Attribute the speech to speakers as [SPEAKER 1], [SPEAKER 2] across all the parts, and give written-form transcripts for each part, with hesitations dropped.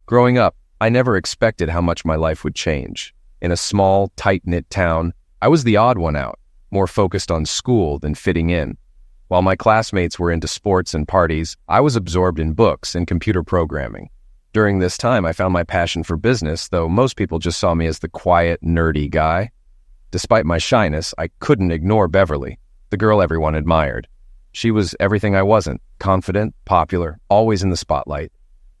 [SPEAKER 1] Growing up, I never expected how much my life would change. In a small, tight-knit town, I was the odd one out, more focused on school than fitting in. While my classmates were into sports and parties, I was absorbed in books and computer programming. During this time, I found my passion for business, though most people just saw me as the quiet, nerdy guy. Despite my shyness, I couldn't ignore Beverly, the girl everyone admired. She was everything I wasn't: confident, popular, always in the spotlight.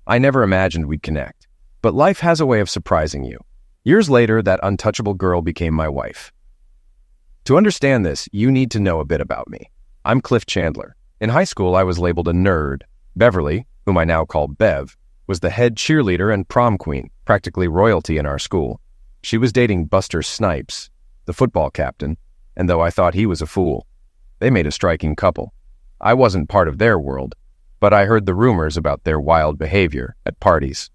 [SPEAKER 1] I never imagined we'd connect. But life has a way of surprising you. Years later, that untouchable girl became my wife. To understand this, you need to know a bit about me. I'm Cliff Chandler. In high school, I was labeled a nerd. Beverly, whom I now call Bev, was the head cheerleader and prom queen, practically royalty in our school. She was dating Buster Snipes, the football captain, and though I thought he was a fool, they made a striking couple. I wasn't part of their world, but I heard the rumors about their wild behavior at parties.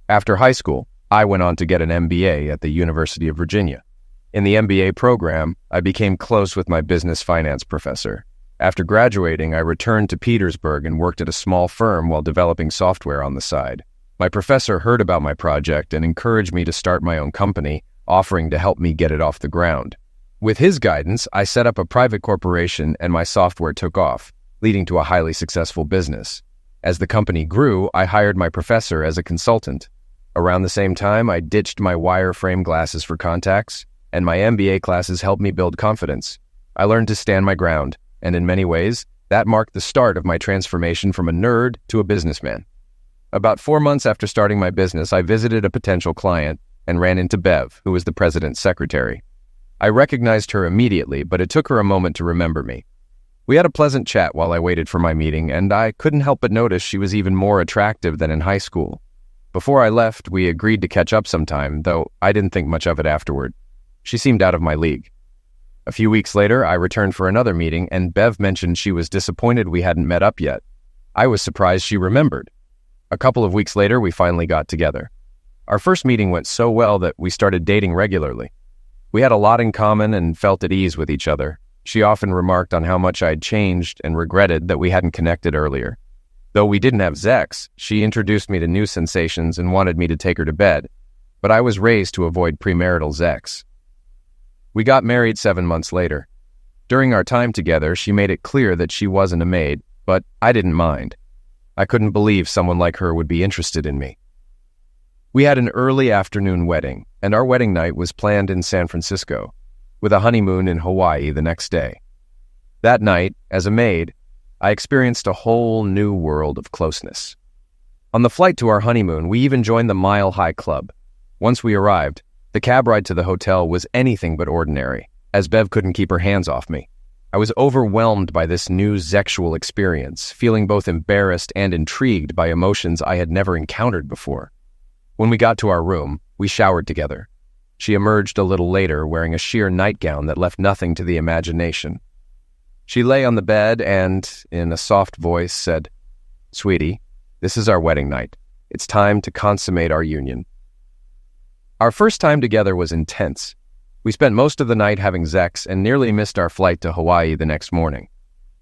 [SPEAKER 1] After high school, I went on to get an MBA at the University of Virginia. In the MBA program, I became close with my business finance professor. After graduating, I returned to Petersburg and worked at a small firm while developing software on the side. My professor heard about my project and encouraged me to start my own company, offering to help me get it off the ground. With his guidance, I set up a private corporation and my software took off, leading to a highly successful business. As the company grew, I hired my professor as a consultant. Around the same time, I ditched my wireframe glasses for contacts, and my MBA classes helped me build confidence. I learned to stand my ground, and in many ways, that marked the start of my transformation from a nerd to a businessman. About 4 months after starting my business, I visited a potential client and ran into Bev, who was the president's secretary. I recognized her immediately, but it took her a moment to remember me. We had a pleasant chat while I waited for my meeting, and I couldn't help but notice she was even more attractive than in high school. Before I left, we agreed to catch up sometime, though I didn't think much of it afterward. She seemed out of my league. A few weeks later, I returned for another meeting, and Bev mentioned she was disappointed we hadn't met up yet. I was surprised she remembered. A couple of weeks later, we finally got together. Our first meeting went so well that we started dating regularly. We had a lot in common and felt at ease with each other. She often remarked on how much I'd changed and regretted that we hadn't connected earlier. Though we didn't have sex, she introduced me to new sensations and wanted me to take her to bed, but I was raised to avoid premarital sex. We got married 7 months later. During our time together, she made it clear that she wasn't a maid, but I didn't mind. I couldn't believe someone like her would be interested in me. We had an early afternoon wedding, and our wedding night was planned in San Francisco, with a honeymoon in Hawaii the next day. That night, as a maid, I experienced a whole new world of closeness. On the flight to our honeymoon, we even joined the Mile High Club. Once we arrived, the cab ride to the hotel was anything but ordinary, as Bev couldn't keep her hands off me. I was overwhelmed by this new sexual experience, feeling both embarrassed and intrigued by emotions I had never encountered before. When we got to our room, we showered together. She emerged a little later wearing a sheer nightgown that left nothing to the imagination. She lay on the bed and, in a soft voice, said, "Sweetie, this is our wedding night. It's time to consummate our union." Our first time together was intense. We spent most of the night having sex and nearly missed our flight to Hawaii the next morning.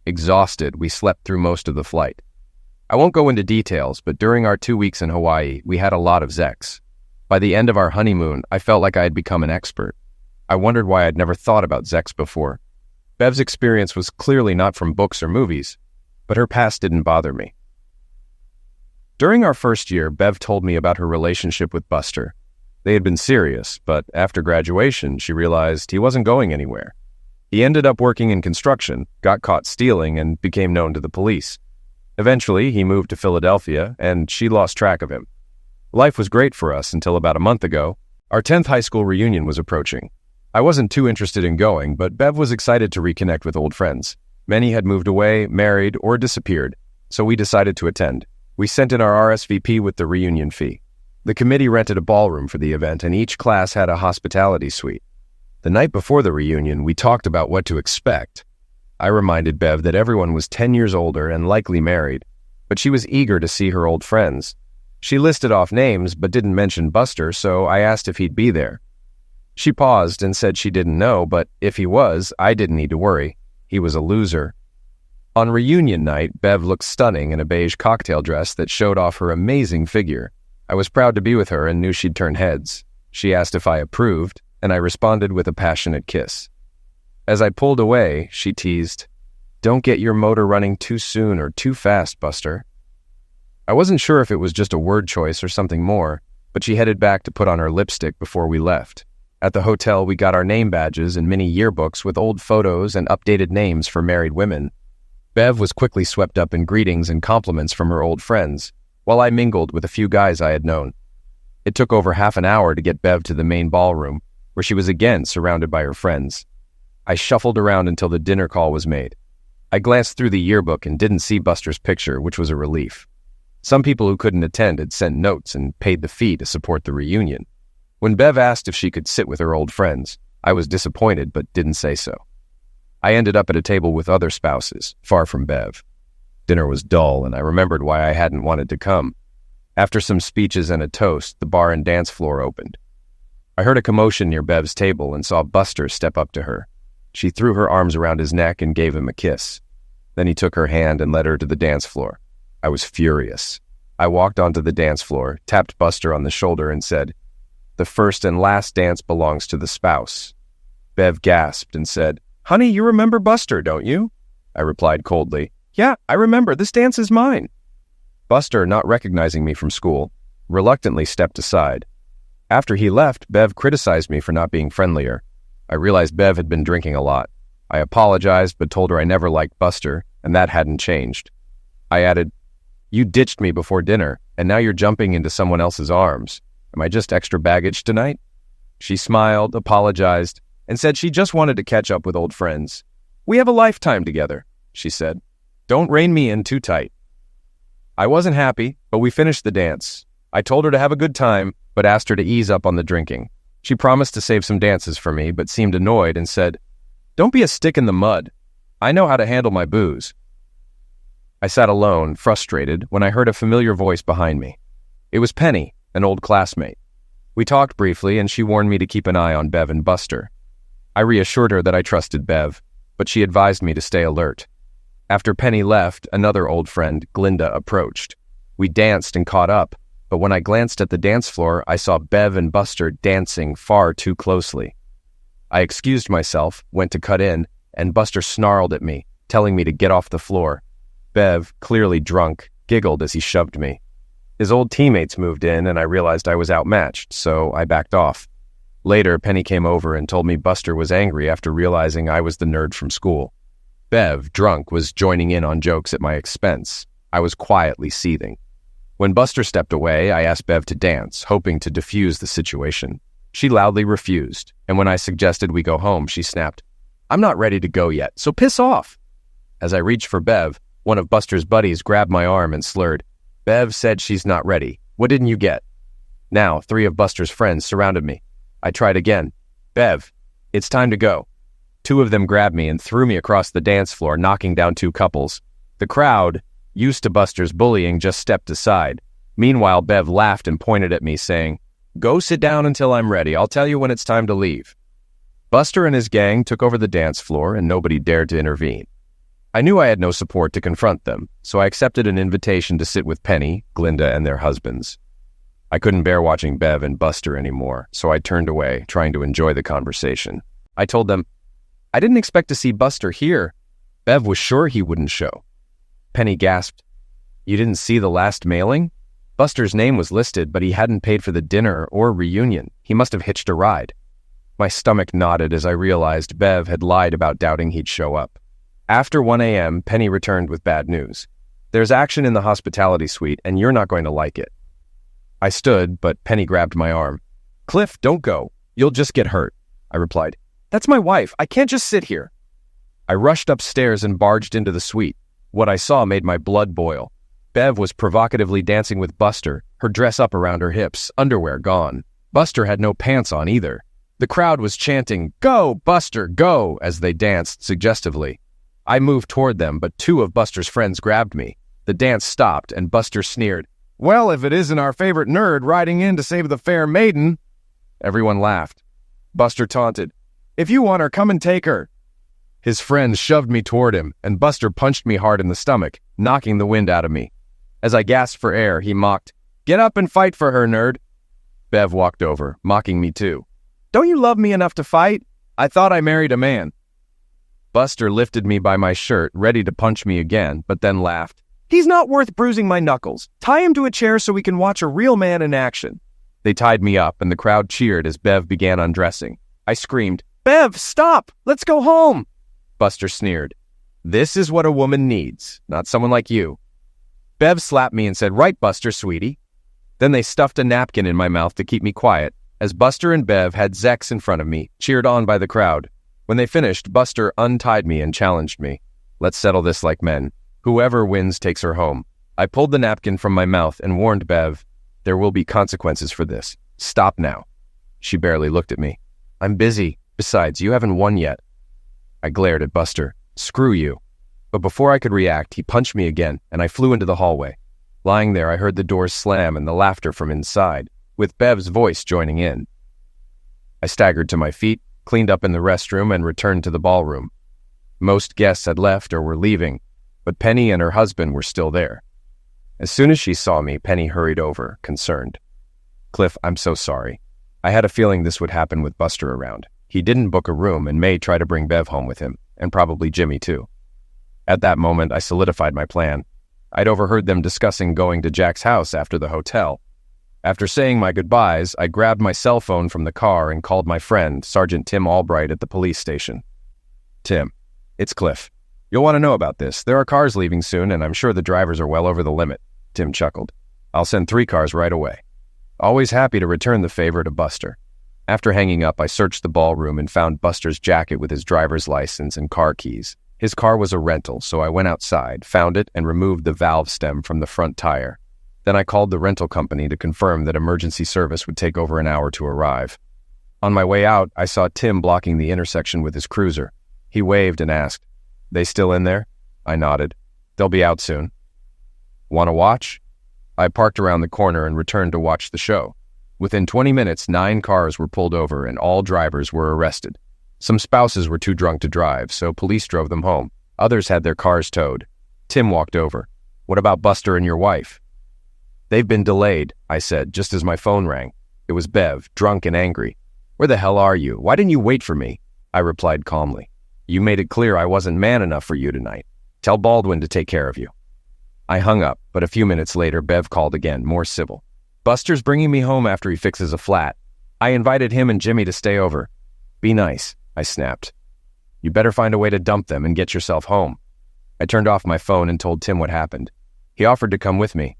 [SPEAKER 1] Exhausted, we slept through most of the flight. I won't go into details, but during our 2 weeks in Hawaii, we had a lot of sex. By the end of our honeymoon, I felt like I had become an expert. I wondered why I'd never thought about sex before. Bev's experience was clearly not from books or movies, but her past didn't bother me. During our first year, Bev told me about her relationship with Buster. They had been serious, but after graduation, she realized he wasn't going anywhere. He ended up working in construction, got caught stealing, and became known to the police. Eventually, he moved to Philadelphia, and she lost track of him. Life was great for us until about a month ago. Our 10th high school reunion was approaching. I wasn't too interested in going, but Bev was excited to reconnect with old friends. Many had moved away, married, or disappeared, so we decided to attend. We sent in our RSVP with the reunion fee. The committee rented a ballroom for the event, and each class had a hospitality suite. The night before the reunion, we talked about what to expect. I reminded Bev that everyone was 10 years older and likely married, but she was eager to see her old friends. She listed off names but didn't mention Buster, so I asked if he'd be there. She paused and said she didn't know, but if he was, I didn't need to worry. He was a loser. On reunion night, Bev looked stunning in a beige cocktail dress that showed off her amazing figure. I was proud to be with her and knew she'd turn heads. She asked if I approved, and I responded with a passionate kiss. As I pulled away, she teased, "Don't get your motor running too soon or too fast, Buster." I wasn't sure if it was just a word choice or something more, but she headed back to put on her lipstick before we left. At the hotel, we got our name badges and mini yearbooks with old photos and updated names for married women. Bev was quickly swept up in greetings and compliments from her old friends, while I mingled with a few guys I had known. It took over half an hour to get Bev to the main ballroom, where she was again surrounded by her friends. I shuffled around until the dinner call was made. I glanced through the yearbook and didn't see Buster's picture, which was a relief. Some people who couldn't attend had sent notes and paid the fee to support the reunion. When Bev asked if she could sit with her old friends, I was disappointed but didn't say so. I ended up at a table with other spouses, far from Bev. Dinner was dull, and I remembered why I hadn't wanted to come. After some speeches and a toast, the bar and dance floor opened. I heard a commotion near Bev's table and saw Buster step up to her. She threw her arms around his neck and gave him a kiss. Then he took her hand and led her to the dance floor. I was furious. I walked onto the dance floor, tapped Buster on the shoulder, and said, "The first and last dance belongs to the spouse." Bev gasped and said, "Honey, you remember Buster, don't you?" I replied coldly, "Yeah, I remember. This dance is mine." Buster, not recognizing me from school, reluctantly stepped aside. After he left, Bev criticized me for not being friendlier. I realized Bev had been drinking a lot. I apologized, but told her I never liked Buster, and that hadn't changed. I added, "You ditched me before dinner, and now you're jumping into someone else's arms. Am I just extra baggage tonight?" She smiled, apologized, and said she just wanted to catch up with old friends. "We have a lifetime together," she said. "Don't rein me in too tight." I wasn't happy, but we finished the dance. I told her to have a good time, but asked her to ease up on the drinking. She promised to save some dances for me, but seemed annoyed and said, "Don't be a stick in the mud. I know how to handle my booze." I sat alone, frustrated, when I heard a familiar voice behind me. It was Penny, an old classmate. We talked briefly, and she warned me to keep an eye on Bev and Buster. I reassured her that I trusted Bev, but she advised me to stay alert. After Penny left, another old friend, Glinda, approached. We danced and caught up, but when I glanced at the dance floor, I saw Bev and Buster dancing far too closely. I excused myself, went to cut in, and Buster snarled at me, telling me to get off the floor. Bev, clearly drunk, giggled as he shoved me. His old teammates moved in, and I realized I was outmatched, so I backed off. Later, Penny came over and told me Buster was angry after realizing I was the nerd from school. Bev, drunk, was joining in on jokes at my expense. I was quietly seething. When Buster stepped away, I asked Bev to dance, hoping to defuse the situation. She loudly refused, and when I suggested we go home, she snapped, "I'm not ready to go yet, so piss off." As I reached for Bev, one of Buster's buddies grabbed my arm and slurred, "Bev said she's not ready. What didn't you get?" Now, 3 of Buster's friends surrounded me. I tried again. "Bev, it's time to go." 2 of them grabbed me and threw me across the dance floor, knocking down 2 couples. The crowd, used to Buster's bullying, just stepped aside. Meanwhile, Bev laughed and pointed at me, saying, "Go sit down until I'm ready. I'll tell you when it's time to leave." Buster and his gang took over the dance floor, and nobody dared to intervene. I knew I had no support to confront them, so I accepted an invitation to sit with Penny, Glinda, and their husbands. I couldn't bear watching Bev and Buster anymore, so I turned away, trying to enjoy the conversation. I told them, "I didn't expect to see Buster here. Bev was sure he wouldn't show." Penny gasped, "You didn't see the last mailing? Buster's name was listed, but he hadn't paid for the dinner or reunion. He must have hitched a ride." My stomach knotted as I realized Bev had lied about doubting he'd show up. After 1 a.m., Penny returned with bad news. "There's action in the hospitality suite, and you're not going to like it." I stood, but Penny grabbed my arm. "Cliff, don't go. You'll just get hurt," I replied. "That's my wife. I can't just sit here." I rushed upstairs and barged into the suite. What I saw made my blood boil. Bev was provocatively dancing with Buster, her dress up around her hips, underwear gone. Buster had no pants on either. The crowd was chanting, "Go, Buster, go," as they danced suggestively. I moved toward them, but 2 of Buster's friends grabbed me. The dance stopped, and Buster sneered, "Well, if it isn't our favorite nerd riding in to save the fair maiden." Everyone laughed. Buster taunted, "If you want her, come and take her." His friends shoved me toward him, and Buster punched me hard in the stomach, knocking the wind out of me. As I gasped for air, he mocked, Get up and fight for her, nerd. Bev walked over, mocking me too. Don't you love me enough to fight? I thought I married a man. Buster lifted me by my shirt, ready to punch me again, but then laughed. He's not worth bruising my knuckles. Tie him to a chair so we can watch a real man in action. They tied me up, and the crowd cheered as Bev began undressing. I screamed, Bev, stop! Let's go home! Buster sneered. This is what a woman needs, not someone like you. Bev slapped me and said, Right, Buster, sweetie. Then they stuffed a napkin in my mouth to keep me quiet, as Buster and Bev had Zex in front of me, cheered on by the crowd. When they finished, Buster untied me and challenged me. Let's settle this like men. Whoever wins takes her home. I pulled the napkin from my mouth and warned Bev, there will be consequences for this. Stop now. She barely looked at me. I'm busy. Besides, you haven't won yet. I glared at Buster. Screw you. But before I could react, he punched me again, and I flew into the hallway. Lying there, I heard the doors slam and the laughter from inside, with Bev's voice joining in. I staggered to my feet, cleaned up in the restroom, and returned to the ballroom. Most guests had left or were leaving, but Penny and her husband were still there. As soon as she saw me, Penny hurried over, concerned. Cliff, I'm so sorry. I had a feeling this would happen with Buster around. He didn't book a room and may try to bring Bev home with him, and probably Jimmy too. At that moment, I solidified my plan. I'd overheard them discussing going to Jack's house after the hotel. After saying my goodbyes, I grabbed my cell phone from the car and called my friend, Sergeant Tim Albright at the police station. Tim, it's Cliff. You'll want to know about this. There are cars leaving soon, and I'm sure the drivers are well over the limit. Tim chuckled. I'll send 3 cars right away. Always happy to return the favor to Buster. After hanging up, I searched the ballroom and found Buster's jacket with his driver's license and car keys. His car was a rental, so I went outside, found it, and removed the valve stem from the front tire. Then I called the rental company to confirm that emergency service would take over an hour to arrive. On my way out, I saw Tim blocking the intersection with his cruiser. He waved and asked, They still in there? I nodded. They'll be out soon. Want to watch? I parked around the corner and returned to watch the show. Within 20 minutes, 9 cars were pulled over and all drivers were arrested. Some spouses were too drunk to drive, so police drove them home. Others had their cars towed. Tim walked over. What about Buster and your wife? They've been delayed, I said, just as my phone rang. It was Bev, drunk and angry. Where the hell are you? Why didn't you wait for me? I replied calmly. You made it clear I wasn't man enough for you tonight. Tell Baldwin to take care of you. I hung up, but a few minutes later, Bev called again, more civil. Buster's bringing me home after he fixes a flat. I invited him and Jimmy to stay over. Be nice, I snapped. You better find a way to dump them and get yourself home. I turned off my phone and told Tim what happened. He offered to come with me.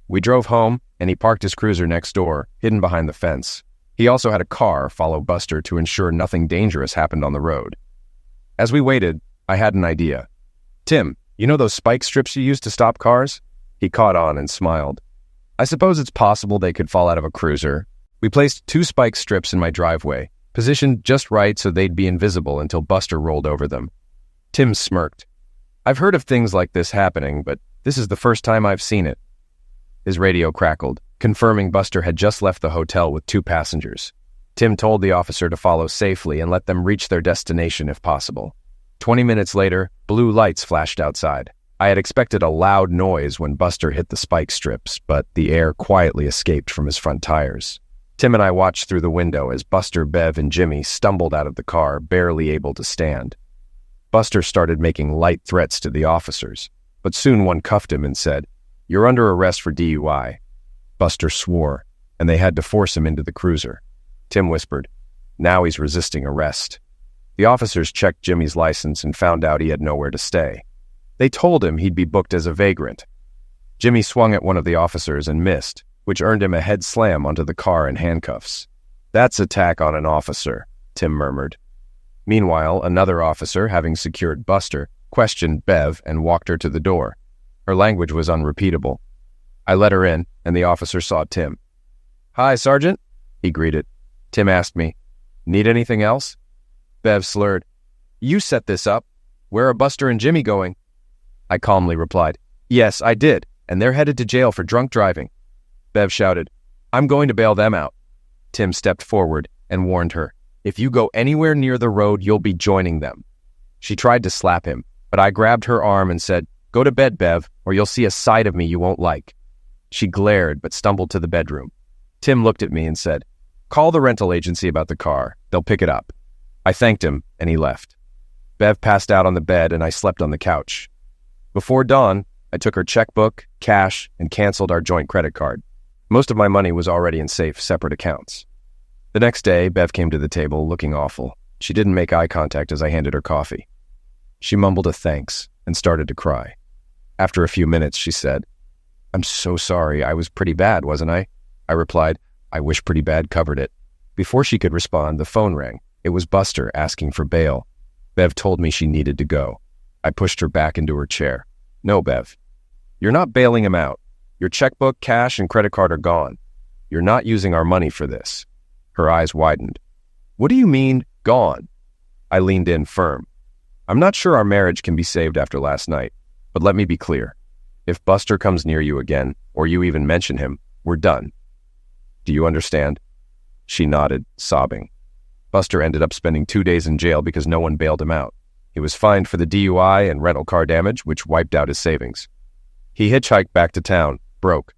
[SPEAKER 1] We drove home, and he parked his cruiser next door, hidden behind the fence. He also had a car follow Buster to ensure nothing dangerous happened on the road. As we waited, I had an idea. Tim, you know those spike strips you use to stop cars? He caught on and smiled. I suppose it's possible they could fall out of a cruiser. We placed 2 spike strips in my driveway, positioned just right so they'd be invisible until Buster rolled over them. Tim smirked. I've heard of things like this happening, but this is the first time I've seen it. His radio crackled, confirming Buster had just left the hotel with 2 passengers. Tim told the officer to follow safely and let them reach their destination if possible. 20 minutes later, blue lights flashed outside. I had expected a loud noise when Buster hit the spike strips, but the air quietly escaped from his front tires. Tim and I watched through the window as Buster, Bev, and Jimmy stumbled out of the car, barely able to stand. Buster started making light threats to the officers, but soon one cuffed him and said, You're under arrest for DUI. Buster swore, and they had to force him into the cruiser. Tim whispered, Now he's resisting arrest. The officers checked Jimmy's license and found out he had nowhere to stay. They told him he'd be booked as a vagrant. Jimmy swung at one of the officers and missed, which earned him a head slam onto the car in handcuffs. That's attack on an officer, Tim murmured. Meanwhile, another officer, having secured Buster, questioned Bev and walked her to the door. Her language was unrepeatable. I let her in, and the officer saw Tim. Hi, Sergeant, he greeted. Tim asked me, Need anything else? Bev slurred, You set this up. Where are Buster and Jimmy going? I calmly replied, Yes, I did, and they're headed to jail for drunk driving. Bev shouted, I'm going to bail them out. Tim stepped forward and warned her, If you go anywhere near the road, you'll be joining them. She tried to slap him, but I grabbed her arm and said, Go to bed, Bev, or you'll see a side of me you won't like. She glared but stumbled to the bedroom. Tim looked at me and said, "Call the rental agency about the car. They'll pick it up." I thanked him, and he left. Bev passed out on the bed, and I slept on the couch. Before dawn, I took her checkbook, cash, and canceled our joint credit card. Most of my money was already in safe, separate accounts. The next day, Bev came to the table looking awful. She didn't make eye contact as I handed her coffee. She mumbled a thanks and started to cry. After a few minutes, she said, "I'm so sorry. I was pretty bad, wasn't I?" I replied, "I wish pretty bad covered it." Before she could respond, the phone rang. It was Buster asking for bail. Bev told me she needed to go. I pushed her back into her chair. "No, Bev. You're not bailing him out. Your checkbook, cash, and credit card are gone. You're not using our money for this." Her eyes widened. "What do you mean, gone?" I leaned in firm. "I'm not sure our marriage can be saved after last night, but let me be clear. If Buster comes near you again, or you even mention him, we're done. Do you understand?" She nodded, sobbing. Buster ended up spending 2 days in jail because no one bailed him out. He was fined for the DUI and rental car damage, which wiped out his savings. He hitchhiked back to town, broke.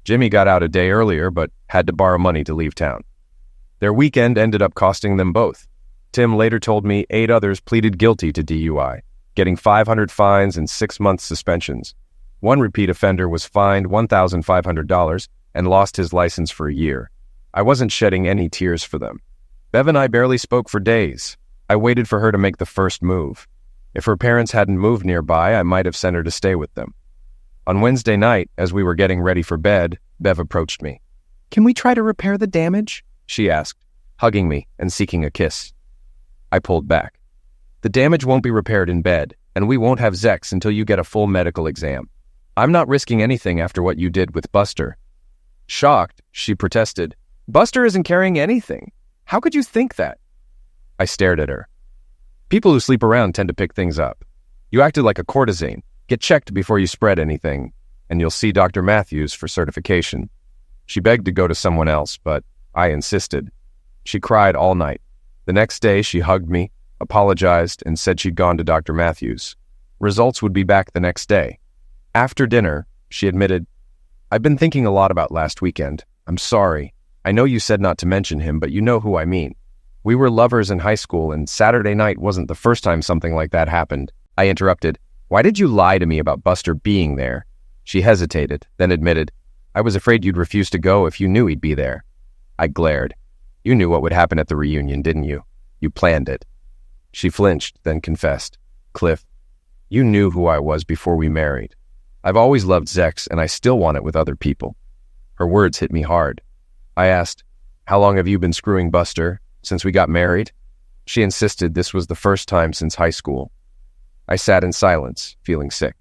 [SPEAKER 1] Jimmy got out a day earlier, but had to borrow money to leave town. Their weekend ended up costing them both. Tim later told me 8 others pleaded guilty to DUI, getting 500 fines and 6-month suspensions. One repeat offender was fined $1,500 and lost his license for a year. I wasn't shedding any tears for them. Bev and I barely spoke for days. I waited for her to make the first move. If her parents hadn't moved nearby, I might have sent her to stay with them. On Wednesday night, as we were getting ready for bed, Bev approached me. "Can we try to repair the damage?" she asked, hugging me and seeking a kiss. I pulled back. "The damage won't be repaired in bed, and we won't have Zex until you get a full medical exam. I'm not risking anything after what you did with Buster." Shocked, she protested, "Buster isn't carrying anything. How could you think that?" I stared at her. "People who sleep around tend to pick things up. You acted like a courtesan. Get checked before you spread anything, and you'll see Dr. Matthews for certification." She begged to go to someone else, but I insisted. She cried all night. The next day, she hugged me, apologized, and said she'd gone to Dr. Matthews. Results would be back the next day. After dinner, she admitted, "I've been thinking a lot about last weekend. I'm sorry. I know you said not to mention him, but you know who I mean. We were lovers in high school, and Saturday night wasn't the first time something like that happened." I interrupted, "Why did you lie to me about Buster being there?" She hesitated, then admitted, "I was afraid you'd refuse to go if you knew he'd be there." I glared. "You knew what would happen at the reunion, didn't you? You planned it." She flinched, then confessed, "Cliff, you knew who I was before we married. I've always loved Zex, and I still want it with other people." Her words hit me hard. I asked, "How long have you been screwing Buster? Since we got married?" She insisted this was the first time since high school. I sat in silence, feeling sick.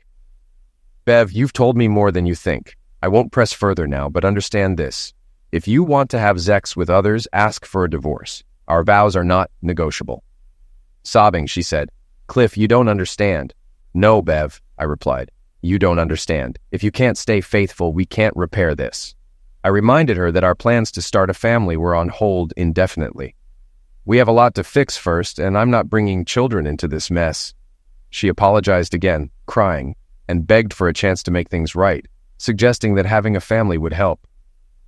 [SPEAKER 1] "Bev, you've told me more than you think. I won't press further now, but understand this. If you want to have Zex with others, ask for a divorce. Our vows are not negotiable." Sobbing, she said, "Cliff, you don't understand." "No, Bev," I replied. "You don't understand. If you can't stay faithful, we can't repair this." I reminded her that our plans to start a family were on hold indefinitely. "We have a lot to fix first, and I'm not bringing children into this mess." She apologized again, crying, and begged for a chance to make things right, suggesting that having a family would help.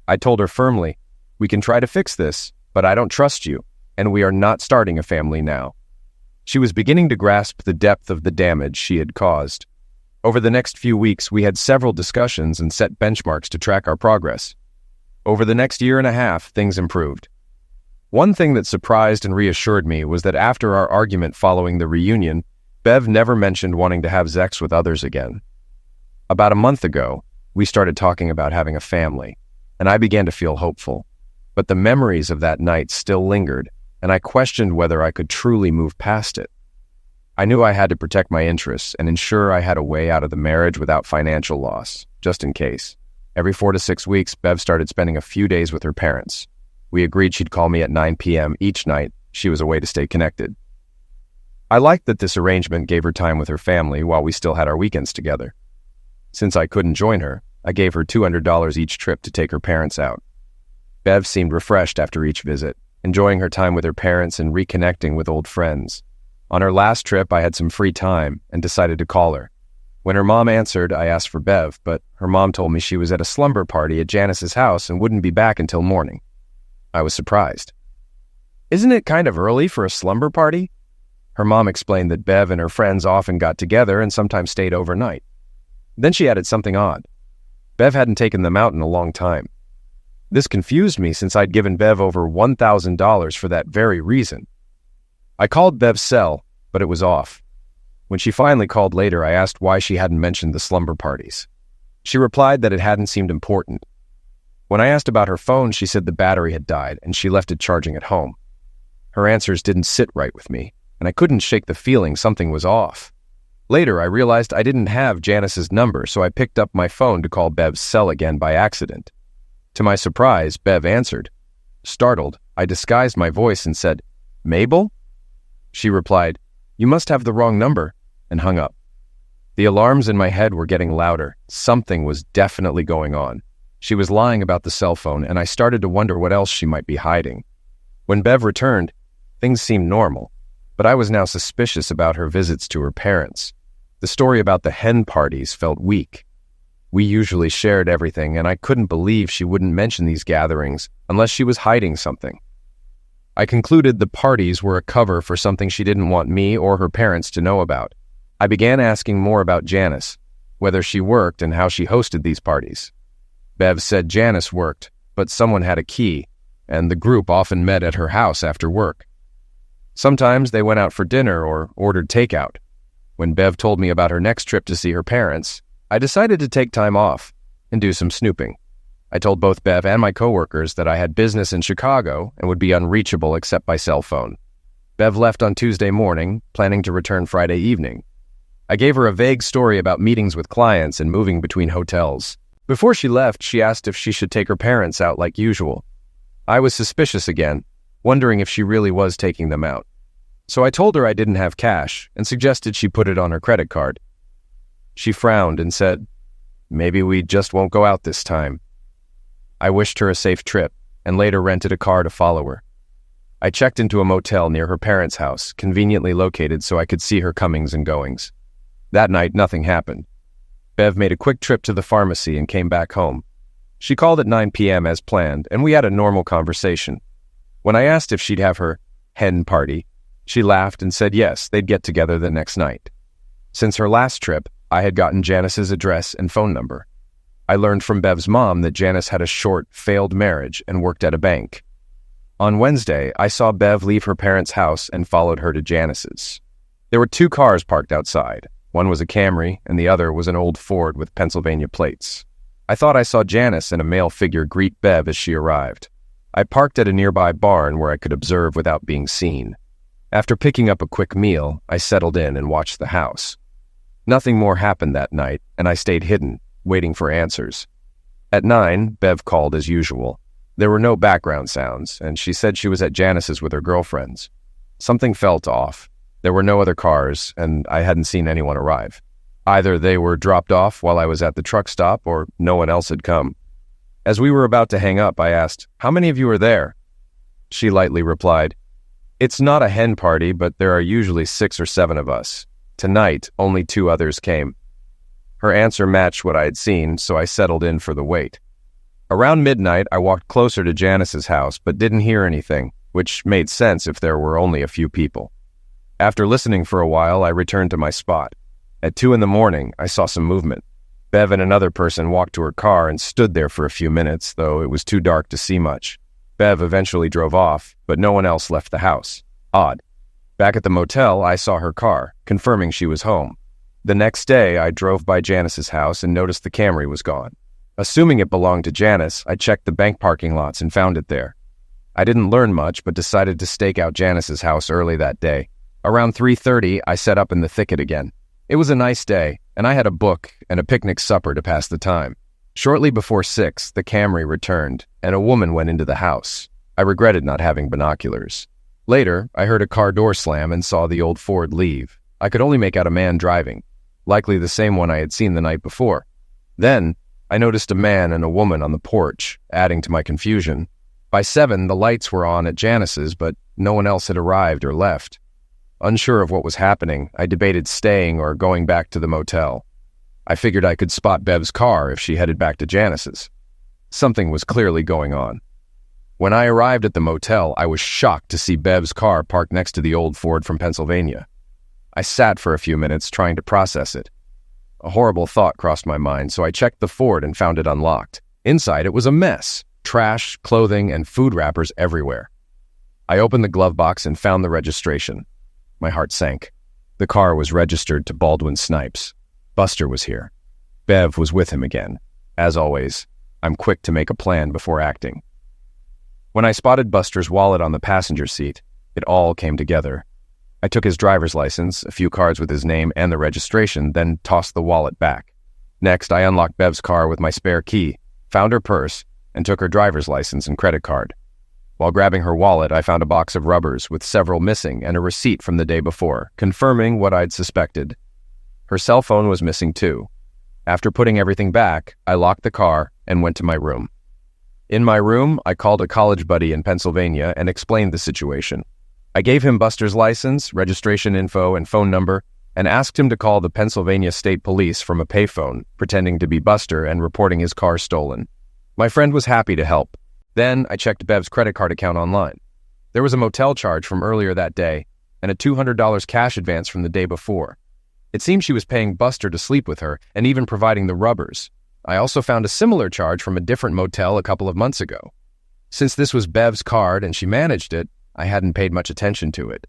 [SPEAKER 1] I told her firmly, "We can try to fix this, but I don't trust you, and we are not starting a family now." She was beginning to grasp the depth of the damage she had caused. Over the next few weeks, we had several discussions and set benchmarks to track our progress. Over the next year and a half, things improved. One thing that surprised and reassured me was that after our argument following the reunion, Bev never mentioned wanting to have Zex with others again. About a month ago, we started talking about having a family, and I began to feel hopeful. But the memories of that night still lingered, and I questioned whether I could truly move past it. I knew I had to protect my interests and ensure I had a way out of the marriage without financial loss, just in case. Every 4 to 6 weeks, Bev started spending a few days with her parents. We agreed she'd call me at 9 p.m. each night. She was a way to stay connected. I liked that this arrangement gave her time with her family while we still had our weekends together. Since I couldn't join her, I gave her $200 each trip to take her parents out. Bev seemed refreshed after each visit, enjoying her time with her parents and reconnecting with old friends. On her last trip, I had some free time and decided to call her. When her mom answered, I asked for Bev, but her mom told me she was at a slumber party at Janice's house and wouldn't be back until morning. I was surprised. "Isn't it kind of early for a slumber party?" Her mom explained that Bev and her friends often got together and sometimes stayed overnight. Then she added something odd. Bev hadn't taken them out in a long time. This confused me since I'd given Bev over $1,000 for that very reason. I called Bev's cell, but it was off. When she finally called later, I asked why she hadn't mentioned the slumber parties. She replied that it hadn't seemed important. When I asked about her phone, she said the battery had died and she left it charging at home. Her answers didn't sit right with me, and I couldn't shake the feeling something was off. Later, I realized I didn't have Janice's number, so I picked up my phone to call Bev's cell again by accident. To my surprise, Bev answered. Startled, I disguised my voice and said, "Mabel?" She replied, "You must have the wrong number," and hung up. The alarms in my head were getting louder. Something was definitely going on. She was lying about the cell phone, and I started to wonder what else she might be hiding. When Bev returned, things seemed normal, but I was now suspicious about her visits to her parents. The story about the hen parties felt weak. We usually shared everything, and I couldn't believe she wouldn't mention these gatherings unless she was hiding something. I concluded the parties were a cover for something she didn't want me or her parents to know about. I began asking more about Janice, whether she worked and how she hosted these parties. Bev said Janice worked, but someone had a key, and the group often met at her house after work. Sometimes they went out for dinner or ordered takeout. When Bev told me about her next trip to see her parents, I decided to take time off and do some snooping. I told both Bev and my coworkers that I had business in Chicago and would be unreachable except by cell phone. Bev left on Tuesday morning, planning to return Friday evening. I gave her a vague story about meetings with clients and moving between hotels. Before she left, she asked if she should take her parents out like usual. I was suspicious again, wondering if she really was taking them out. So I told her I didn't have cash and suggested she put it on her credit card. She frowned and said, "Maybe we just won't go out this time." I wished her a safe trip and later rented a car to follow her. I checked into a motel near her parents' house, conveniently located so I could see her comings and goings. That night, nothing happened. Bev made a quick trip to the pharmacy and came back home. She called at 9 p.m. as planned, and we had a normal conversation. When I asked if she'd have her hen party, she laughed and said yes, they'd get together the next night. Since her last trip, I had gotten Janice's address and phone number. I learned from Bev's mom that Janice had a short, failed marriage and worked at a bank. On Wednesday, I saw Bev leave her parents' house and followed her to Janice's. There were 2 cars parked outside. One was a Camry, and the other was an old Ford with Pennsylvania plates. I thought I saw Janice and a male figure greet Bev as she arrived. I parked at a nearby barn where I could observe without being seen. After picking up a quick meal, I settled in and watched the house. Nothing more happened that night, and I stayed hidden, waiting for answers. At 9, Bev called as usual. There were no background sounds, and she said she was at Janice's with her girlfriends. Something felt off. There were no other cars, and I hadn't seen anyone arrive. Either they were dropped off while I was at the truck stop, or no one else had come. As we were about to hang up, I asked, "How many of you are there?" She lightly replied, "It's not a hen party, but there are usually 6 or 7 of us. Tonight, only 2 others came." Her answer matched what I had seen, so I settled in for the wait. Around midnight, I walked closer to Janice's house, but didn't hear anything, which made sense if there were only a few people. After listening for a while, I returned to my spot. At 2 in the morning, I saw some movement. Bev and another person walked to her car and stood there for a few minutes, though it was too dark to see much. Bev eventually drove off, but no one else left the house. Odd. Back at the motel, I saw her car, confirming she was home. The next day, I drove by Janice's house and noticed the Camry was gone. Assuming it belonged to Janice, I checked the bank parking lots and found it there. I didn't learn much, but decided to stake out Janice's house early that day. Around 3:30, I set up in the thicket again. It was a nice day, and I had a book and a picnic supper to pass the time. Shortly before 6, the Camry returned, and a woman went into the house. I regretted not having binoculars. Later, I heard a car door slam and saw the old Ford leave. I could only make out a man driving, likely the same one I had seen the night before. Then, I noticed a man and a woman on the porch, adding to my confusion. By 7, the lights were on at Janice's, but no one else had arrived or left. Unsure of what was happening, I debated staying or going back to the motel. I figured I could spot Bev's car if she headed back to Janice's. Something was clearly going on. When I arrived at the motel, I was shocked to see Bev's car parked next to the old Ford from Pennsylvania. I sat for a few minutes trying to process it. A horrible thought crossed my mind, so I checked the Ford and found it unlocked. Inside, it was a mess. Trash, clothing, and food wrappers everywhere. I opened the glove box and found the registration. My heart sank. The car was registered to Baldwin Snipes. Buster was here. Bev was with him again. As always, I'm quick to make a plan before acting. When I spotted Buster's wallet on the passenger seat, it all came together. I took his driver's license, a few cards with his name and the registration, then tossed the wallet back. Next, I unlocked Bev's car with my spare key, found her purse, and took her driver's license and credit card. While grabbing her wallet, I found a box of rubbers with several missing and a receipt from the day before, confirming what I'd suspected. Her cell phone was missing too. After putting everything back, I locked the car and went to my room. In my room, I called a college buddy in Pennsylvania and explained the situation. I gave him Buster's license, registration info, and phone number, and asked him to call the Pennsylvania State Police from a payphone, pretending to be Buster and reporting his car stolen. My friend was happy to help. Then I checked Bev's credit card account online. There was a motel charge from earlier that day and a $200 cash advance from the day before. It seemed she was paying Buster to sleep with her and even providing the rubbers. I also found a similar charge from a different motel a couple of months ago. Since this was Bev's card and she managed it, I hadn't paid much attention to it.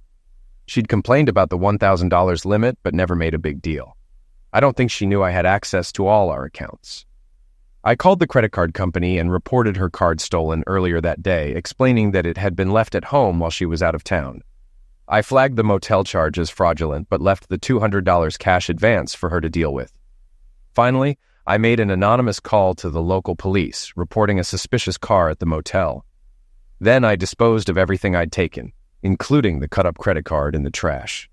[SPEAKER 1] She'd complained about the $1,000 limit, but never made a big deal. I don't think she knew I had access to all our accounts. I called the credit card company and reported her card stolen earlier that day, explaining that it had been left at home while she was out of town. I flagged the motel charge as fraudulent, but left the $200 cash advance for her to deal with. Finally, I made an anonymous call to the local police, reporting a suspicious car at the motel. Then I disposed of everything I'd taken, including the cut-up credit card in the trash.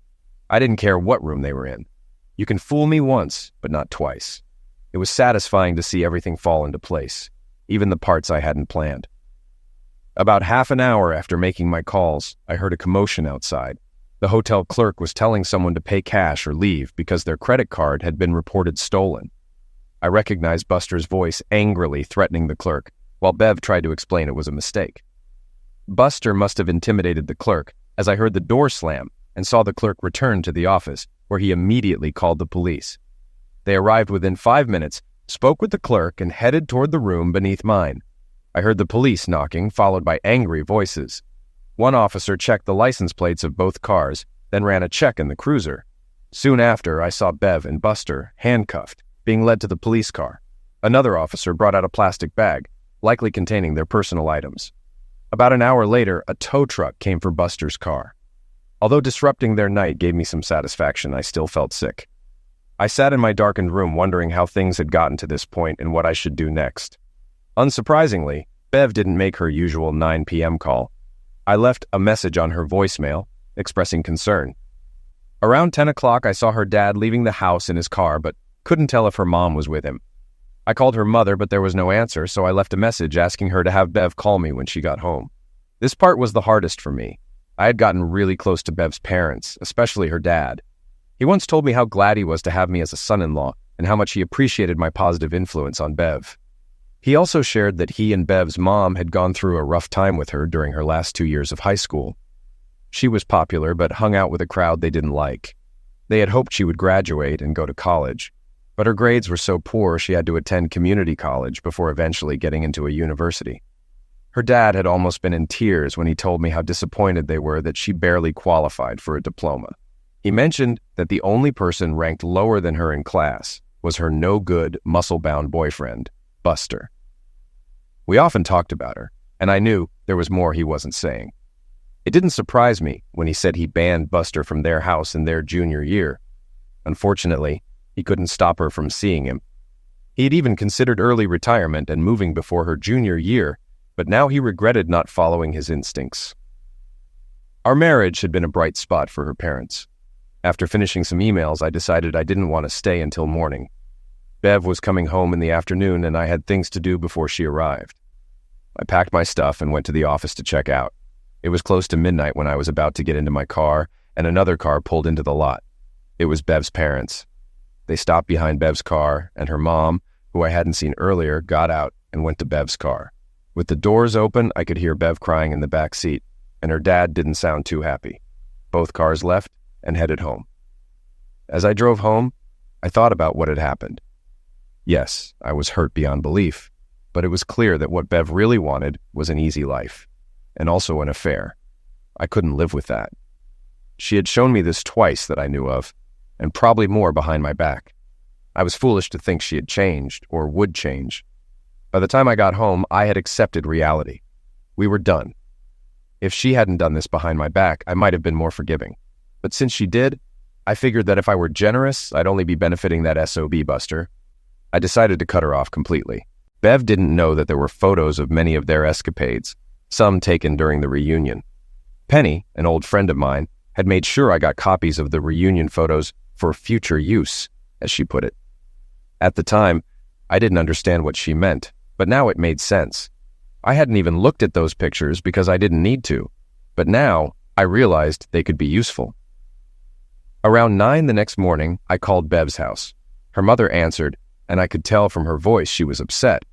[SPEAKER 1] I didn't care what room they were in. You can fool me once, but not twice. It was satisfying to see everything fall into place, even the parts I hadn't planned. About half an hour after making my calls, I heard a commotion outside. The hotel clerk was telling someone to pay cash or leave because their credit card had been reported stolen. I recognized Buster's voice angrily threatening the clerk, while Bev tried to explain it was a mistake. Buster must have intimidated the clerk, as I heard the door slam and saw the clerk return to the office, where he immediately called the police. They arrived within 5 minutes, spoke with the clerk, and headed toward the room beneath mine. I heard the police knocking, followed by angry voices. One officer checked the license plates of both cars, then ran a check in the cruiser. Soon after, I saw Bev and Buster, handcuffed, being led to the police car. Another officer brought out a plastic bag, likely containing their personal items. About an hour later, a tow truck came for Buster's car. Although disrupting their night gave me some satisfaction, I still felt sick. I sat in my darkened room wondering how things had gotten to this point and what I should do next. Unsurprisingly, Bev didn't make her usual 9 p.m. call. I left a message on her voicemail, expressing concern. Around 10 o'clock, I saw her dad leaving the house in his car, but couldn't tell if her mom was with him. I called her mother, but there was no answer, so I left a message asking her to have Bev call me when she got home. This part was the hardest for me. I had gotten really close to Bev's parents, especially her dad. He once told me how glad he was to have me as a son-in-law and how much he appreciated my positive influence on Bev. He also shared that he and Bev's mom had gone through a rough time with her during her last 2 years of high school. She was popular, but hung out with a crowd they didn't like. They had hoped she would graduate and go to college, but her grades were so poor she had to attend community college before eventually getting into a university. Her dad had almost been in tears when he told me how disappointed they were that she barely qualified for a diploma. He mentioned that the only person ranked lower than her in class was her no-good, muscle-bound boyfriend, Buster. We often talked about her, and I knew there was more he wasn't saying. It didn't surprise me when he said he banned Buster from their house in their junior year. Unfortunately, he couldn't stop her from seeing him. He had even considered early retirement and moving before her junior year, but now he regretted not following his instincts. Our marriage had been a bright spot for her parents. After finishing some emails, I decided I didn't want to stay until morning. Bev was coming home in the afternoon, and I had things to do before she arrived. I packed my stuff and went to the office to check out. It was close to midnight when I was about to get into my car, and another car pulled into the lot. It was Bev's parents. They stopped behind Bev's car, and her mom, who I hadn't seen earlier, got out and went to Bev's car. With the doors open, I could hear Bev crying in the back seat, and her dad didn't sound too happy. Both cars left and headed home. As I drove home, I thought about what had happened. Yes, I was hurt beyond belief, but it was clear that what Bev really wanted was an easy life, and also an affair. I couldn't live with that. She had shown me this twice that I knew of, and probably more behind my back. I was foolish to think she had changed, or would change. By the time I got home, I had accepted reality. We were done. If she hadn't done this behind my back, I might have been more forgiving. But since she did, I figured that if I were generous, I'd only be benefiting that SOB buster. I decided to cut her off completely. Bev didn't know that there were photos of many of their escapades, some taken during the reunion. Penny, an old friend of mine, had made sure I got copies of the reunion photos for future use, as she put it. At the time, I didn't understand what she meant, but now it made sense. I hadn't even looked at those pictures because I didn't need to, but now I realized they could be useful. Around 9 the next morning, I called Bev's house. Her mother answered, and I could tell from her voice she was upset.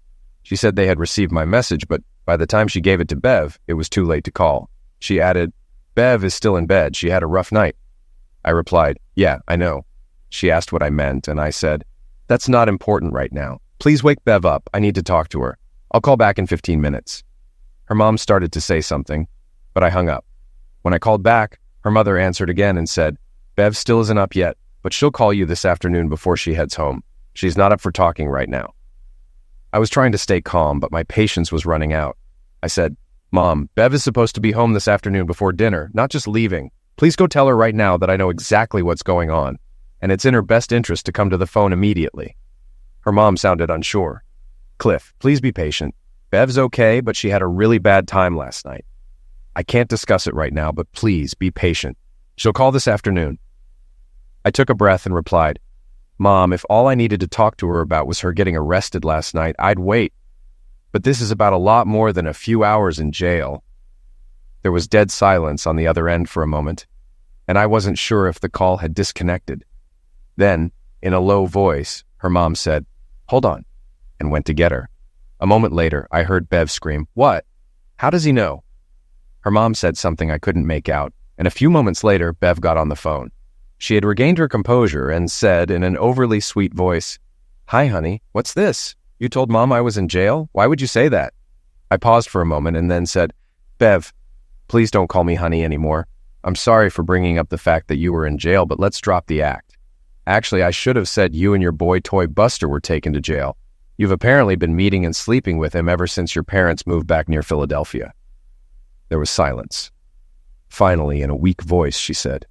[SPEAKER 1] She said they had received my message, but by the time she gave it to Bev, it was too late to call. She added, "Bev is still in bed. She had a rough night." I replied, "Yeah, I know." She asked what I meant, and I said, "That's not important right now. Please wake Bev up. I need to talk to her. I'll call back in 15 minutes. Her mom started to say something, but I hung up. When I called back, her mother answered again and said, "Bev still isn't up yet, but she'll call you this afternoon before she heads home. She's not up for talking right now." I was trying to stay calm, but my patience was running out. I said, "Mom, Bev is supposed to be home this afternoon before dinner, not just leaving. Please go tell her right now that I know exactly what's going on, and it's in her best interest to come to the phone immediately." Her mom sounded unsure. "Cliff, please be patient. Bev's okay, but she had a really bad time last night. I can't discuss it right now, but please be patient. She'll call this afternoon." I took a breath and replied, "Mom, if all I needed to talk to her about was her getting arrested last night, I'd wait. But this is about a lot more than a few hours in jail." There was dead silence on the other end for a moment, and I wasn't sure if the call had disconnected. Then, in a low voice, her mom said, "Hold on," and went to get her. A moment later, I heard Bev scream, "What? How does he know?" Her mom said something I couldn't make out, and a few moments later, Bev got on the phone. She had regained her composure and said in an overly sweet voice, "Hi, honey, what's this? You told Mom I was in jail? Why would you say that?" I paused for a moment and then said, "Bev, please don't call me honey anymore. I'm sorry for bringing up the fact that you were in jail, but let's drop the act. Actually, I should have said you and your boy toy Buster were taken to jail. You've apparently been meeting and sleeping with him ever since your parents moved back near Philadelphia." There was silence. Finally, in a weak voice, she said,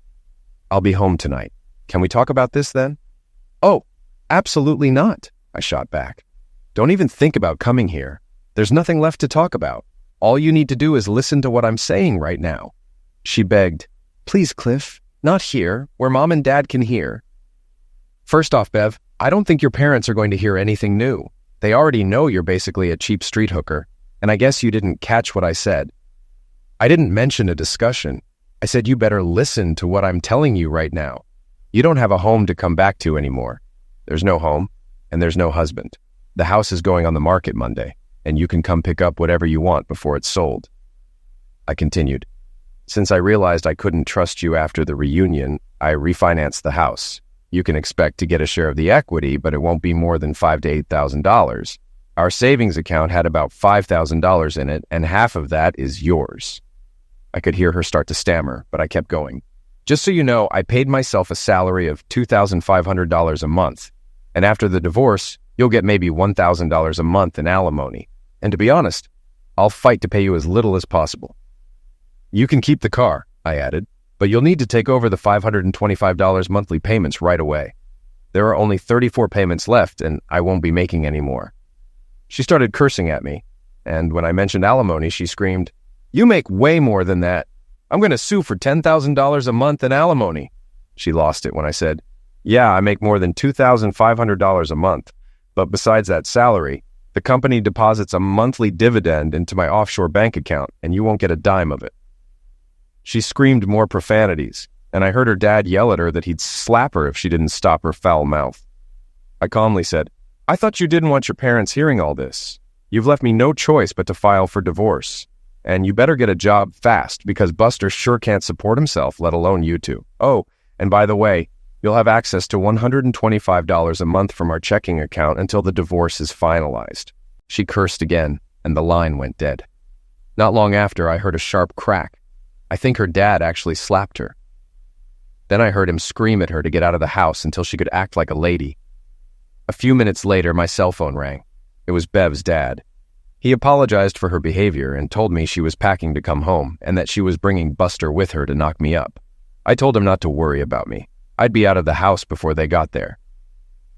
[SPEAKER 1] "I'll be home tonight. Can we talk about this then?" "Oh, absolutely not," I shot back. "Don't even think about coming here. There's nothing left to talk about. All you need to do is listen to what I'm saying right now." She begged, "Please, Cliff, not here, where Mom and Dad can hear." "First off, Bev, I don't think your parents are going to hear anything new. They already know you're basically a cheap street hooker, and I guess you didn't catch what I said. I didn't mention a discussion. I said you better listen to what I'm telling you right now. You don't have a home to come back to anymore. There's no home, and there's no husband. The house is going on the market Monday, and you can come pick up whatever you want before it's sold." I continued, "Since I realized I couldn't trust you after the reunion, I refinanced the house. You can expect to get a share of the equity, but it won't be more than $5,000 to $8,000. Our savings account had about $5,000 in it, and half of that is yours." I could hear her start to stammer, but I kept going. "Just so you know, I paid myself a salary of $2,500 a month, and after the divorce, you'll get maybe $1,000 a month in alimony. And to be honest, I'll fight to pay you as little as possible. You can keep the car," I added, "but you'll need to take over the $525 monthly payments right away. There are only 34 payments left, and I won't be making any more." She started cursing at me, and when I mentioned alimony, she screamed, "You make way more than that. I'm going to sue for $10,000 a month in alimony." She lost it when I said, "Yeah, I make more than $2,500 a month, but besides that salary, the company deposits a monthly dividend into my offshore bank account, and you won't get a dime of it." She screamed more profanities, and I heard her dad yell at her that he'd slap her if she didn't stop her foul mouth. I calmly said, "I thought you didn't want your parents hearing all this. You've left me no choice but to file for divorce. And you better get a job fast because Buster sure can't support himself, let alone you two. Oh, and by the way, you'll have access to $125 a month from our checking account until the divorce is finalized." She cursed again, and the line went dead. Not long after, I heard a sharp crack. I think her dad actually slapped her. Then I heard him scream at her to get out of the house until she could act like a lady. A few minutes later, my cell phone rang. It was Bev's dad. He apologized for her behavior and told me she was packing to come home and that she was bringing Buster with her to knock me up. I told him not to worry about me. I'd be out of the house before they got there.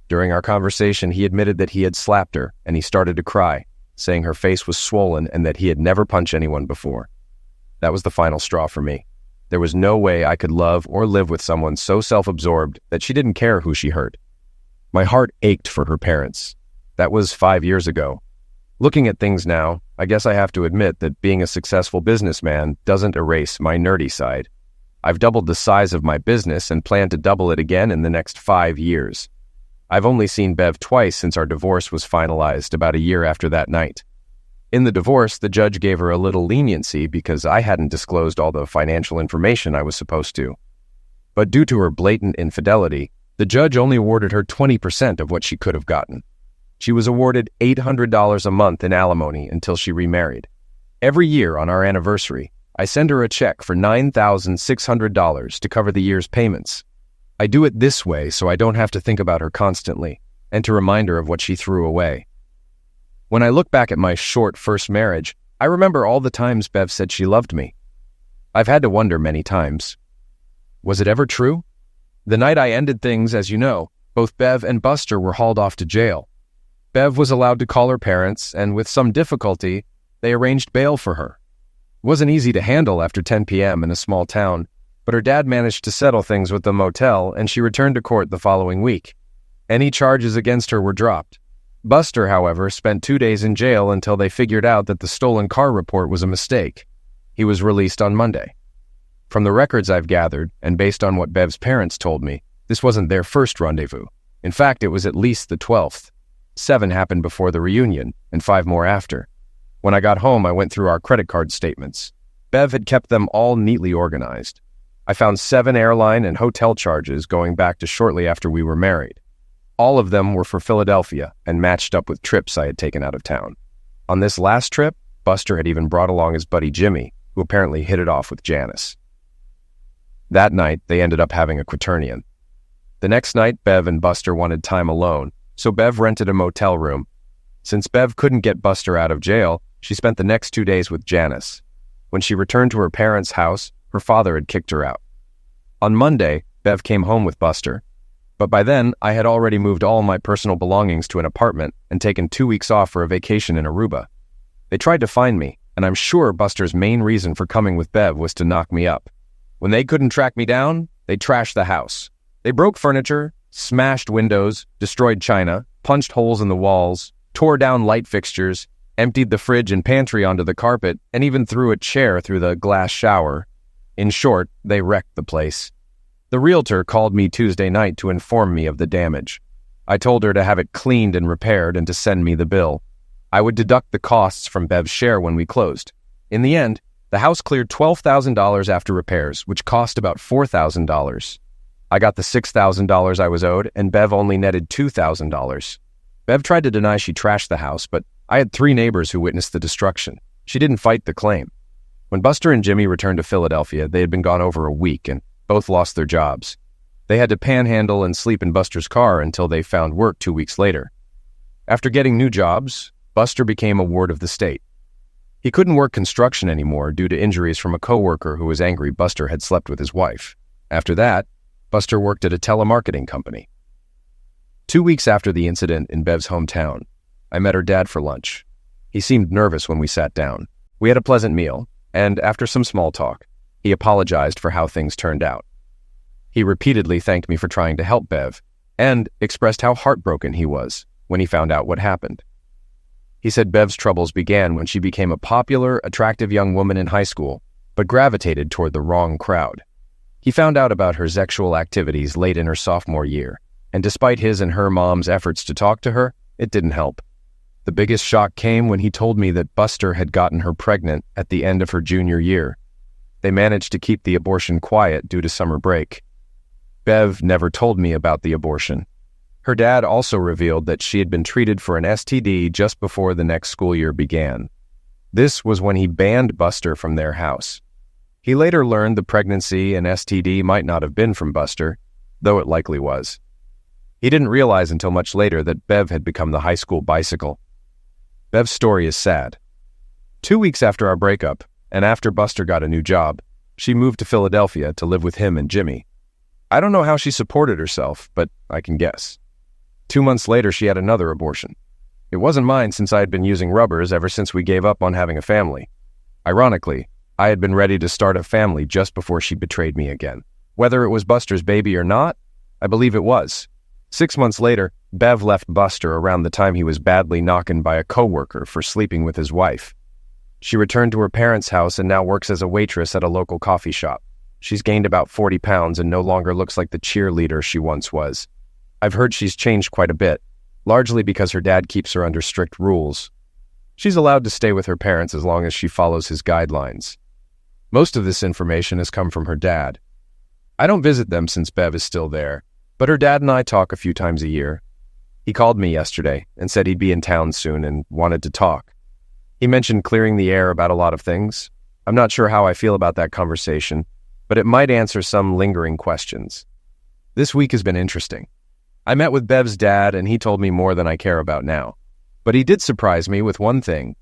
[SPEAKER 1] During our conversation, he admitted that he had slapped her, and he started to cry, saying her face was swollen and that he had never punched anyone before. That was the final straw for me. There was no way I could love or live with someone so self-absorbed that she didn't care who she hurt. My heart ached for her parents. That was 5 years ago. Looking at things now, I guess I have to admit that being a successful businessman doesn't erase my nerdy side. I've doubled the size of my business and plan to double it again in the next 5 years. I've only seen Bev twice since our divorce was finalized about a year after that night. In the divorce, the judge gave her a little leniency because I hadn't disclosed all the financial information I was supposed to. But due to her blatant infidelity, the judge only awarded her 20% of what she could have gotten. She was awarded $800 a month in alimony until she remarried. Every year on our anniversary, I send her a check for $9,600 to cover the year's payments. I do it this way so I don't have to think about her constantly, and to remind her of what she threw away. When I look back at my short first marriage, I remember all the times Bev said she loved me. I've had to wonder many times, was it ever true? The night I ended things, as you know, both Bev and Buster were hauled off to jail. Bev was allowed to call her parents, and with some difficulty, they arranged bail for her. It wasn't easy to handle after 10 p.m. in a small town, but her dad managed to settle things with the motel, and she returned to court the following week. Any charges against her were dropped. Buster, however, spent 2 days in jail until they figured out that the stolen car report was a mistake. He was released on Monday. From the records I've gathered, and based on what Bev's parents told me, this wasn't their first rendezvous. In fact, it was at least the 12th. 7 happened before the reunion, and 5 more after. When I got home, I went through our credit card statements. Bev had kept them all neatly organized. I found 7 airline and hotel charges going back to shortly after we were married. All of them were for Philadelphia and matched up with trips I had taken out of town. On this last trip, Buster had even brought along his buddy Jimmy, who apparently hit it off with Janice. That night, they ended up having a quaternion. The next night, Bev and Buster wanted time alone, so Bev rented a motel room. Since Bev couldn't get Buster out of jail, she spent the next 2 days with Janice. When she returned to her parents' house, her father had kicked her out. On Monday, Bev came home with Buster. But by then, I had already moved all my personal belongings to an apartment and taken 2 weeks off for a vacation in Aruba. They tried to find me, and I'm sure Buster's main reason for coming with Bev was to knock me up. When they couldn't track me down, they trashed the house. They broke furniture, smashed windows, destroyed china, punched holes in the walls, tore down light fixtures, emptied the fridge and pantry onto the carpet, and even threw a chair through the glass shower. In short, they wrecked the place. The realtor called me Tuesday night to inform me of the damage. I told her to have it cleaned and repaired and to send me the bill. I would deduct the costs from Bev's share when we closed. In the end, the house cleared $12,000 after repairs, which cost about $4,000. I got the $6,000 I was owed, and Bev only netted $2,000. Bev tried to deny she trashed the house, but I had 3 neighbors who witnessed the destruction. She didn't fight the claim. When Buster and Jimmy returned to Philadelphia, they had been gone over a week, and both lost their jobs. They had to panhandle and sleep in Buster's car until they found work 2 weeks later. After getting new jobs, Buster became a ward of the state. He couldn't work construction anymore due to injuries from a coworker who was angry Buster had slept with his wife. After that, Buster worked at a telemarketing company. 2 weeks after the incident in Bev's hometown, I met her dad for lunch. He seemed nervous when we sat down. We had a pleasant meal, and after some small talk, he apologized for how things turned out. He repeatedly thanked me for trying to help Bev, and expressed how heartbroken he was when he found out what happened. He said Bev's troubles began when she became a popular, attractive young woman in high school, but gravitated toward the wrong crowd. He found out about her sexual activities late in her sophomore year, and despite his and her mom's efforts to talk to her, it didn't help. The biggest shock came when he told me that Buster had gotten her pregnant at the end of her junior year. They managed to keep the abortion quiet due to summer break. Bev never told me about the abortion. Her dad also revealed that she had been treated for an STD just before the next school year began. This was when he banned Buster from their house. He later learned the pregnancy and STD might not have been from Buster, though it likely was. He didn't realize until much later that Bev had become the high school bicycle. Bev's story is sad. 2 weeks after our breakup, and after Buster got a new job, she moved to Philadelphia to live with him and Jimmy. I don't know how she supported herself, but I can guess. 2 months later, she had another abortion. It wasn't mine since I had been using rubbers ever since we gave up on having a family. Ironically, I had been ready to start a family just before she betrayed me again. Whether it was Buster's baby or not, I believe it was. 6 months later, Bev left Buster around the time he was badly knocked by a coworker for sleeping with his wife. She returned to her parents' house and now works as a waitress at a local coffee shop. She's gained about 40 pounds and no longer looks like the cheerleader she once was. I've heard she's changed quite a bit, largely because her dad keeps her under strict rules. She's allowed to stay with her parents as long as she follows his guidelines. Most of this information has come from her dad. I don't visit them since Bev is still there, but her dad and I talk a few times a year. He called me yesterday and said he'd be in town soon and wanted to talk. He mentioned clearing the air about a lot of things. I'm not sure how I feel about that conversation, but it might answer some lingering questions. This week has been interesting. I met with Bev's dad and he told me more than I care about now. But he did surprise me with one thing.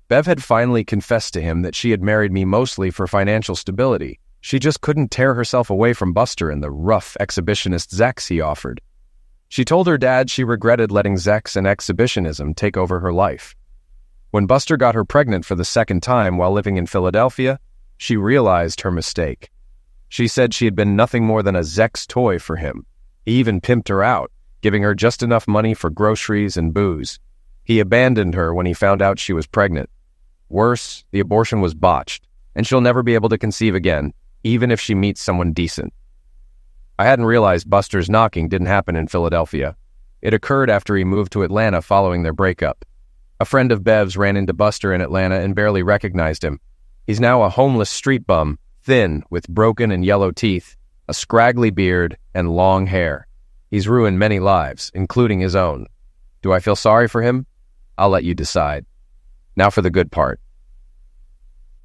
[SPEAKER 1] Bev had finally confessed to him that she had married me mostly for financial stability. She just couldn't tear herself away from Buster and the rough exhibitionist sex he offered. She told her dad she regretted letting sex and exhibitionism take over her life. When Buster got her pregnant for the second time while living in Philadelphia, she realized her mistake. She said she had been nothing more than a sex toy for him. He even pimped her out, giving her just enough money for groceries and booze. He abandoned her when he found out she was pregnant. Worse, the abortion was botched, and she'll never be able to conceive again, even if she meets someone decent. I hadn't realized Buster's knocking didn't happen in Philadelphia. It occurred after he moved to Atlanta following their breakup. A friend of Bev's ran into Buster in Atlanta and barely recognized him. He's now a homeless street bum, thin, with broken and yellow teeth, a scraggly beard, and long hair. He's ruined many lives, including his own. Do I feel sorry for him? I'll let you decide. Now for the good part.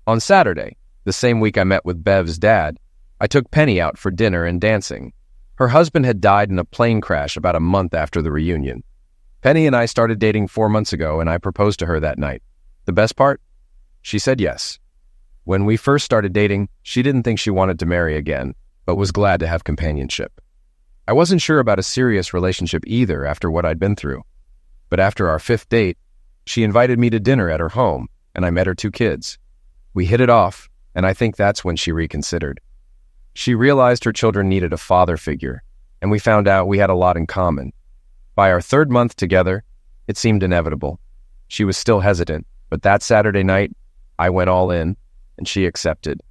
[SPEAKER 1] On Saturday, the same week I met with Bev's dad, I took Penny out for dinner and dancing. Her husband had died in a plane crash about a month after the reunion. Penny and I started dating 4 months ago, and I proposed to her that night. The best part? She said yes. When we first started dating, she didn't think she wanted to marry again, but was glad to have companionship. I wasn't sure about a serious relationship either after what I'd been through. But after our 5th date, she invited me to dinner at her home, and I met her 2 kids. We hit it off, and I think that's when she reconsidered. She realized her children needed a father figure, and we found out we had a lot in common. By our 3rd month together, it seemed inevitable. She was still hesitant, but that Saturday night, I went all in, and she accepted.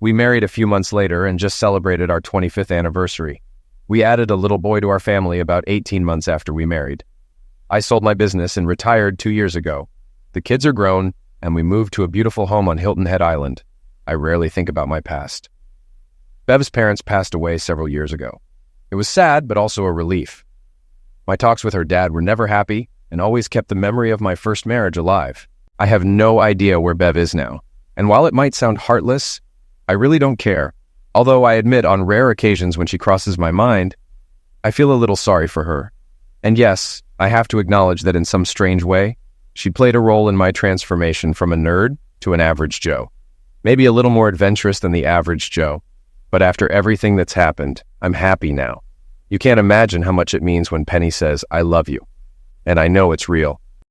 [SPEAKER 1] We married a few months later and just celebrated our 25th anniversary. We added a little boy to our family about 18 months after we married. I sold my business and retired 2 years ago. The kids are grown, and we moved to a beautiful home on Hilton Head Island. I rarely think about my past. Bev's parents passed away several years ago. It was sad, but also a relief. My talks with her dad were never happy and always kept the memory of my first marriage alive. I have no idea where Bev is now, and while it might sound heartless, I really don't care. Although I admit on rare occasions when she crosses my mind, I feel a little sorry for her. And yes, I have to acknowledge that in some strange way, she played a role in my transformation from a nerd to an average Joe. Maybe a little more adventurous than the average Joe. But after everything that's happened, I'm happy now. You can't imagine how much it means when Penny says, "I love you." And I know it's real.